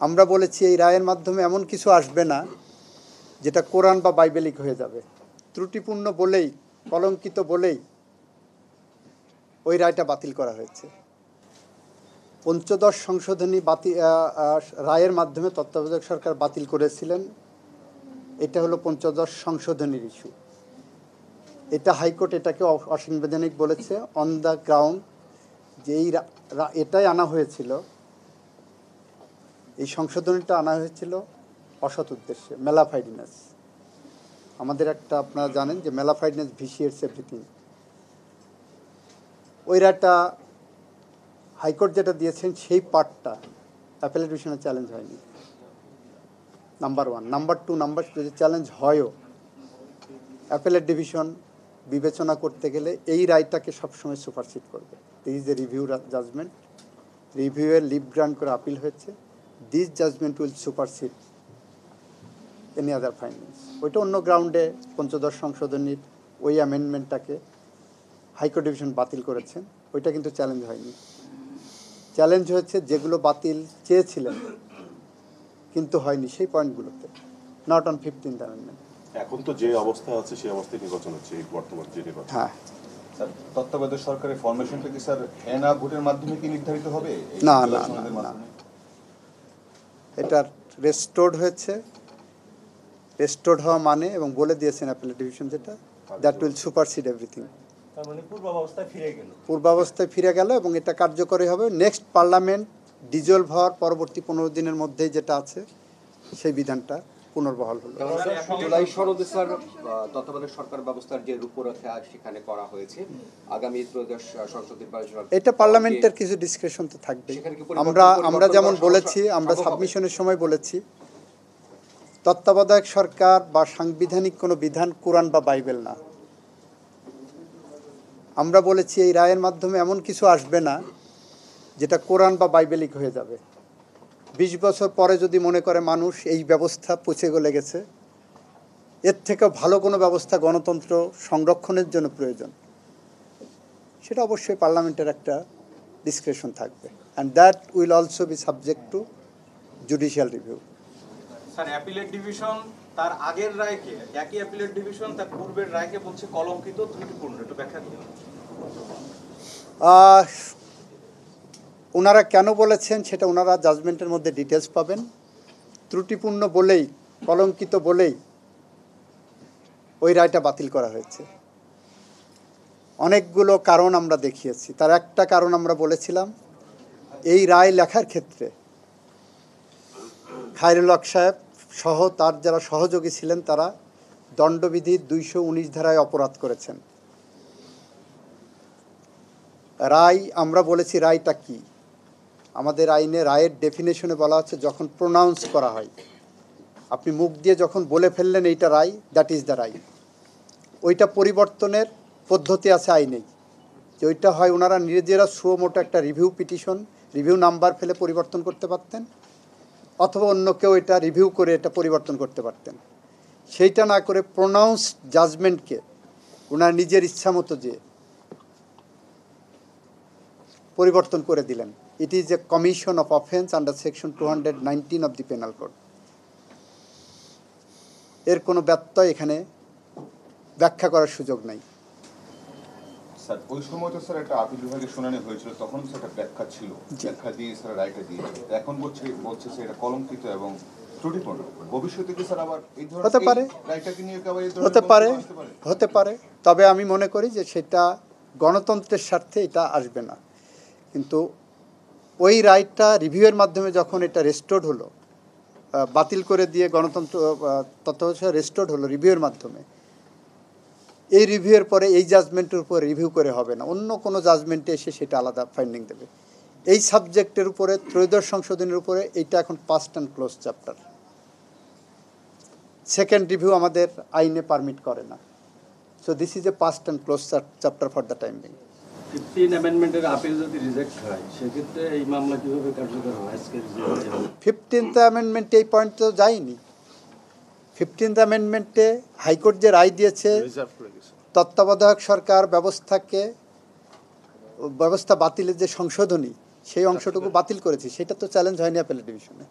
আমরা বলেছি এই রায়ের মাধ্যমে এমন কিছু আসবে না যেটা কোরআন বা বাইবেলিক হয়ে যাবে। ত্রুটিপূর্ণ বলেই, কলঙ্কিত বলেই ওই রায়টা বাতিল করা হয়েছে। পঞ্চদশ সংশোধনী রায়ের মাধ্যমে তত্ত্বাবধায়ক সরকার বাতিল করেছিলেন। এটা হলো পঞ্চদশ সংশোধনীর ইস্যু। এটা হাইকোর্ট এটাকে অসাংবিধানিক বলেছে অন দ্য গ্রাউন্ড যে এটাই আনা হয়েছিল, এই সংশোধনীটা আনা হয়েছিল অসৎ উদ্দেশ্যে, ম্যালাফাইডনেস। আমাদের একটা, আপনারা জানেন যে ম্যালাফাইডনেস ভিসিয়েটস এভরিথিং। ওই রায়টা হাইকোর্ট যেটা দিয়েছেন সেই পার্টটা অ্যাপেলেট ডিভিশনে চ্যালেঞ্জ হয়নি, নাম্বার ওয়ান। নাম্বার টু, যদি চ্যালেঞ্জ হয়ও, অ্যাপেলেট ডিভিশন বিবেচনা করতে গেলে এই রায়টাকে সবসময় সুপারসিড করবে। This is a review judgement, রিভিউয়ের লিভ গ্রান্ট করে আপিল হয়েছে। This judgement will supersede any other finance. ওইটা অন্য গ্রাউন্ডে পঞ্চদশ সংশোধনীর ওই অ্যামেন্ডমেন্টটাকে হাইকোর্ট ডিভিশন বাতিল করেছেন, ওইটা কিন্তু চ্যালেঞ্জ হয়নি। চ্যালেঞ্জ হয়েছে যেগুলো বাতিল চেয়েছিলেন কিন্তু হয়নি সেই পয়েন্টগুলোতে, নট অন 15th অ্যামেন্ডমেন্ট। এখন তো যে অবস্থা আছে সেই অবস্থায় নির্বাচন হচ্ছে, এই বর্তমান যে নির্বাচন। হ্যাঁ স্যার, তত্ত্বাবধায়ক সরকারের ফরমেশনটা কি স্যার এনা ভোটের মাধ্যমে কি নির্ধারিত হবে? না না না, এটা রেস্টোর্ড হয়েছে। রেস্টোর্ড হওয়া মানে, এবং বলে দিয়েছেন অ্যাপেলেট ডিভিশন যেটা, দ্যাট উইল সুপারসিড এভরিথিং। তার মানে পূর্বাবস্থায় ফিরে গেল। পূর্বাবস্থায় ফিরে গেল এবং এটা কার্যকরী হবে নেক্সট পার্লামেন্ট ডিজলভ হওয়ার পরবর্তী 15 দিনের মধ্যেই যেটা আছে সেই বিধানটা পুনর্বহাল হলো। জুলাই সনদে স্যার তত্ত্বাবধায়ক সরকার ব্যবস্থার যে রূপরেখা সেখানে করা হয়েছে, আগামী ত্রয়োদশ সংসদ নির্বাচন, এটা পার্লামেন্টের কিছু ডিসক্রিপশন তো থাকবে। আমরা যেমন বলেছি, আমরা সাবমিশনের সময় বলেছি, তত্ত্বাবধায়ক সরকার বা সাংবিধানিক কোনো বিধান কোরআন বা বাইবেল না। আমরা বলেছি এই রায়ের মাধ্যমে এমন কিছু আসবে না যেটা কোরআন বা বাইবেলিক হয়ে যাবে। 20 বছর পরে যদি মনে করে মানুষ এই ব্যবস্থা পচে গলে গেছে, এর থেকেও ভালো কোনো ব্যবস্থা গণতন্ত্র সংরক্ষণের জন্য প্রয়োজন, সেটা অবশ্যই পার্লামেন্টের একটা ডিসক্রিপশন থাকবে, and that will also be subject to judicial review. Sir, appellate division তার আগের রায়কে, একই অ্যাপিলেট ডিভিশন তার পূর্বের রায়কে বলছে কলঙ্কিত, ত্রুটিপূর্ণ। একটু ব্যাখ্যা দিন। ওনারা কেন বলেছেন সেটা ওনারা জাজমেন্টের মধ্যে ডিটেলস পাবেন। ত্রুটিপূর্ণ বলেই, কলঙ্কিত বলেই ওই রায়টা বাতিল করা হয়েছে। অনেকগুলো কারণ আমরা দেখিয়েছি। তার একটা কারণ আমরা বলেছিলাম, এই রায় লেখার ক্ষেত্রে খায়রুল হক সাহেব সহ তার যারা সহযোগী ছিলেন তারা দণ্ডবিধির 219 ধারায় অপরাধ করেছেন। রায়, আমরা বলেছি রায়টা কি, আমাদের আইনে রায়ের ডেফিনেশনে বলা হচ্ছে যখন প্রোনাউন্স করা হয়, আপনি মুখ দিয়ে যখন বলে ফেললেন এইটা রায়, দ্যাট ইজ দ্য রায়। ওইটা পরিবর্তনের পদ্ধতি আছে আইনেই, যে ওইটা হয় ওনারা নিজেরা সুমোটো একটা রিভিউ পিটিশন, রিভিউ নাম্বার ফেলে পরিবর্তন করতে পারতেন, অথবা অন্য কেউ এটা রিভিউ করে এটা পরিবর্তন করতে পারতেন। সেইটা না করে প্রোনাউন্স জাজমেন্টকে ওনার নিজের ইচ্ছা মতো যে পরিবর্তন করে দিলেন। It is a commission of offence under section 219 of the penal code. এর কোনো ব্যত্যয় এখানে ব্যাখ্যা করার সুযোগ নাই। স্যার, ওই সময় তো স্যার একটা আপিল বিভাগে শুনানি হয়েছিল, তখন স্যার একটা ব্যাখ্যা ছিল, ব্যাখ্যা দিয়ে স্যার রায়টা দিয়েছিল। এখন বলছে স্যার এটা কলঙ্কিত এবং ত্রুটিপূর্ণ। ভবিষ্যতে কি স্যার আবার এই ধরনের হতে পারে, রায়টাকে নিয়ে আবার এই হতে পারে। তবে আমি মনে করি যে সেটা গণতন্ত্রের স্বার্থে এটা আসবে না। কিন্তু ওই রায়টা রিভিউয়ের মাধ্যমে যখন এটা রেস্টোর্ড হলো, বাতিল করে দিয়ে গণতন্ত্র তত্ত্বাবধায়ক রেস্টোর্ড হলো রিভিউয়ের মাধ্যমে, এই রিভিউয়ের পরে এই জাজমেন্টের উপর রিভিউ করে হবে না, অন্য কোনো জাজমেন্টে এসে সেটা আলাদা ফাইন্ডিং দেবে। এই সাবজেক্টের উপরে, ত্রয়োদশ সংশোধনের উপরে, এইটা এখন past and close chapter. Second review আমাদের আইনে পারমিট করে না। So this is a past and close chapter for the time being. 15 অ্যামেন্ডমেন্টের আপিল যদি রিজেক্ট হয়, সেক্ষেত্রে এই মামলা কিভাবে কার্যকর হয়? আজকের 15th অ্যামেন্ডমেন্টে এই পয়েন্ট তো যায়নি। 15th অ্যামেন্ডমেন্টে হাইকোর্ট যে রায় দিয়েছে, তত্ত্বাবধায়ক সরকার ব্যবস্থা বাতিলের যে সংশোধনী, সেই অংশটুকু বাতিল করেছে, সেটা তো চ্যালেঞ্জ হয়নি অ্যাপেলেট ডিভিশনে।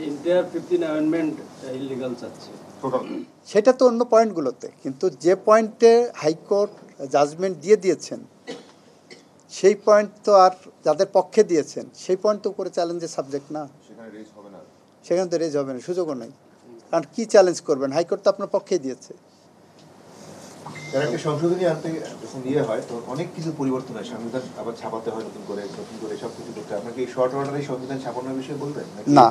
ইন্টার 15 অ্যামেন্ডমেন্ট ইলিগাল চাচ্ছে। টোটাল সেটা তো অন্য পয়েন্টগুলোতে, কিন্তু যে পয়েন্টে হাইকোর্ট জাজমেন্ট দিয়ে দিয়েছেন সেই পয়েন্ট তো আর যাদের পক্ষে দিয়েছেন সেই পয়েন্ট তো করে চ্যালেঞ্জের সাবজেক্ট না, সেখানে রেজ হবে না। সেখানে তো রেজ হবে না, সুযোগও নেই। কারণ কী চ্যালেঞ্জ করবেন, হাইকোর্ট তো আপনার পক্ষেই দিয়েছে। তার একটা সংশোধনী আনতে যখন ইয়ে হয় তখন অনেক কিছু পরিবর্তন হয়, সংবিধান আবার ছাপাতে হয় নতুন করে সব কিছু করতে হয়। আপনাকে এই শর্ট অর্ডারে সংবিধান ছাপানোর বিষয়ে বলবেন না,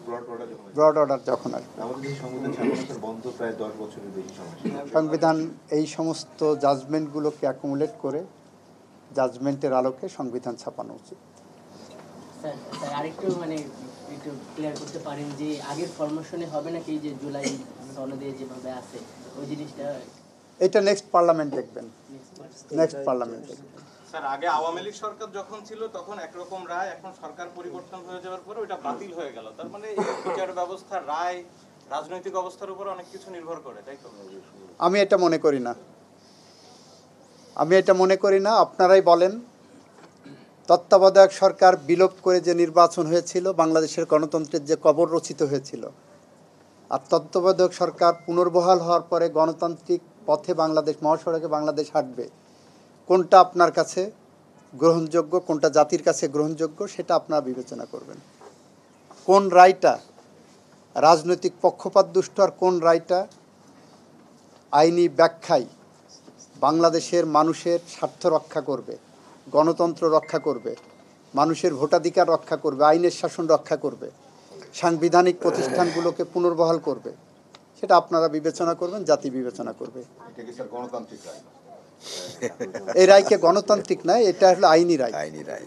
ব্রড অর্ডার যখন হয়? ব্রড অর্ডার যখন আসবে। আমাদের দেশে সংবিধান ছাপানো তার বন্ধ প্রায় 10 বছরের বেশি সময়। সংবিধান এই সমস্ত জাজমেন্টগুলোকে অ্যাকুমুলেট করে জাজমেন্টের আলোকে সংবিধান ছাপানো উচিত। স্যার স্যার আরেকটু মানে একটু ক্লিয়ার করতে পারেন যে আগের ফরমেশনে হবে নাকি যে জুলাই সনদে যেভাবে আছে ওই জিনিসটা? এটা নেক্সট পার্লামেন্ট দেখবেন, নেক্সট পার্লামেন্ট দেখবেন। স্যার আগে আওয়ামী লীগ সরকার যখন ছিল তখন একরকম রায়, এখন সরকার পরিবর্তন হয়ে যাওয়ার পরে ওটা বাতিল হয়ে গেল। তার মানে এই বিচার ব্যবস্থার রায় রাজনৈতিক অবস্থার উপর অনেক কিছু নির্ভর করে, তাই তো? আমি এটা মনে করি না, আমি এটা মনে করি না। আপনারাই বলেন, তত্ত্বাবধায়ক সরকার বিলোপ করে যে নির্বাচন হয়েছিল, বাংলাদেশের গণতন্ত্রের যে কবর রচিত হয়েছিল, আর তত্ত্বাবধায়ক সরকার পুনর্বহাল হওয়ার পরে গণতান্ত্রিক পথে বাংলাদেশ, মহাসড়কে বাংলাদেশ হাঁটবে, কোনটা আপনার কাছে গ্রহণযোগ্য, কোনটা জাতির কাছে গ্রহণযোগ্য, সেটা আপনারা বিবেচনা করবেন। কোন রায়টা রাজনৈতিক পক্ষপাত দুষ্ট আর কোন রায়টা আইনি ব্যাখ্যায় বাংলাদেশের মানুষের স্বার্থ রক্ষা করবে, গণতন্ত্র রক্ষা করবে, মানুষের ভোটাধিকার রক্ষা করবে, আইনের শাসন রক্ষা করবে, সাংবিধানিক প্রতিষ্ঠানগুলোকে পুনর্বহাল করবে, সেটা আপনারা বিবেচনা করবেন, জাতি বিবেচনা করবে। এটা কি স্যার গণতান্ত্রিক রায়? এই রায়কে গণতান্ত্রিক নয়, এটা হলো আইনি রায়। আইনি রায়।